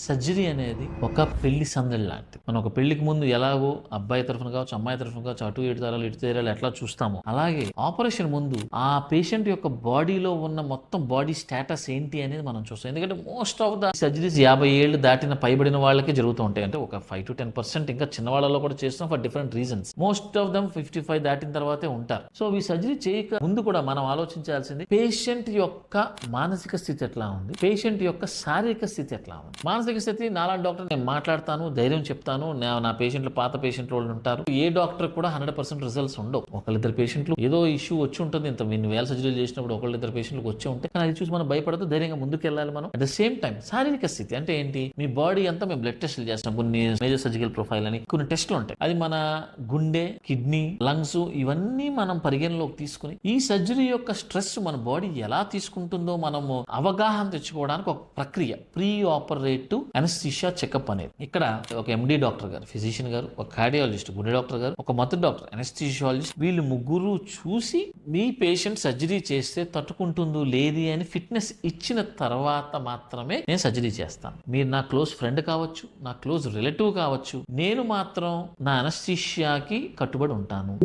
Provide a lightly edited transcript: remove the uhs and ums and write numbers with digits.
Surgery అనేది ఒక పెళ్లి సందడి లాంటిది. మనం ఒక పెళ్లికి ముందు ఎలాగో అబ్బాయి తరఫున కావచ్చు, అమ్మాయి తరఫున కావచ్చు, అటు ఇటు తరాలు ఇటు తరాలు ఎట్లా చూస్తామో అలాగే ఆపరేషన్ ముందు ఆ పేషెంట్ యొక్క బాడీలో ఉన్న మొత్తం బాడీ స్టేటస్ ఏంటి అనేది మనం చూస్తాం. ఎందుకంటే మోస్ట్ ఆఫ్ ద సర్జరీస్ 50 ఏళ్ళు దాటిన పైబడిన వాళ్ళకే జరుగుతూ ఉంటాయి. అంటే ఒక 5 to 10% ఇంకా చిన్న వాళ్ళలో కూడా చేస్తాం for different reasons. Most of them 55 దాటిన తర్వాతే ఉంటారు. సో ఈ సర్జరీ చేయక ముందు కూడా మనం ఆలోచించాల్సింది పేషెంట్ యొక్క మానసిక స్థితి ఎట్లా ఉంది, పేషెంట్ యొక్క శారీరక స్థితి ఎట్లా ఉంది. మానసిక స్థితి నాలాంటి డాక్టర్ నేను మాట్లాడతాను, ధైర్యం చెప్తాను. నా పేషెంట్లు పాత పేషెంట్ వాళ్ళు ఉంటారు. ఏ డాక్టర్ కూడా 100% రిజల్ట్స్ ఉండవు. ఒకళ్ళిద్దరు పేషెంట్లు ఏదో ఇష్యూ వచ్చి ఉంటుంది. ఇంత వేల సర్జరీలు చేసినప్పుడు ఒకళ్ళిద్దరు పేషెంట్లకు వచ్చి ఉంటే కానీ అది చూసి మనం భయపడదు, ధైర్యంగా ముందుకు వెళ్ళాలి. మనం అట్ ద సేమ్ టైం శారీరక స్థితి అంటే ఏంటి, మీ బాడీ అంతా మేము బ్లడ్ టెస్టులు చేస్తాం. కొన్ని మేజర్ సర్జికల్ ప్రొఫైల్ అని కొన్ని టెస్టులు ఉంటాయి. అది మన గుండె, కిడ్నీ, లంగ్స్ ఇవన్నీ మనం పరిగణలోకి తీసుకుని ఈ సర్జరీ యొక్క స్ట్రెస్ మన బాడీ ఎలా తీసుకుంటుందో మనము అవగాహన తెచ్చుకోవడానికి ఒక ప్రక్రియ ప్రీ ఆపరేటివ్ అనస్థీషియా చెకప్ అనేది. ఇక్కడ ఒక ఎండి డాక్టర్ గారు, ఫిజిషియన్ గారు, ఒక కార్డియాలజిస్ట్ గుండె డాక్టర్ గారు, ఒక మదర్ డాక్టర్ అనస్థీషియాలజిస్ట్, వీళ్ళు ముగ్గురు చూసి మీ పేషెంట్ సర్జరీ చేస్తే తట్టుకుంటుందో లేది అని ఫిట్నెస్ ఇచ్చిన తర్వాత మాత్రమే నేను సర్జరీ చేస్తాను. మీరు నా క్లోజ్ ఫ్రెండ్ కావచ్చు, నా క్లోజ్ రిలేటివ్ కావచ్చు, నేను మాత్రం నా అనస్థీషియాకి కట్టుబడి ఉంటాను.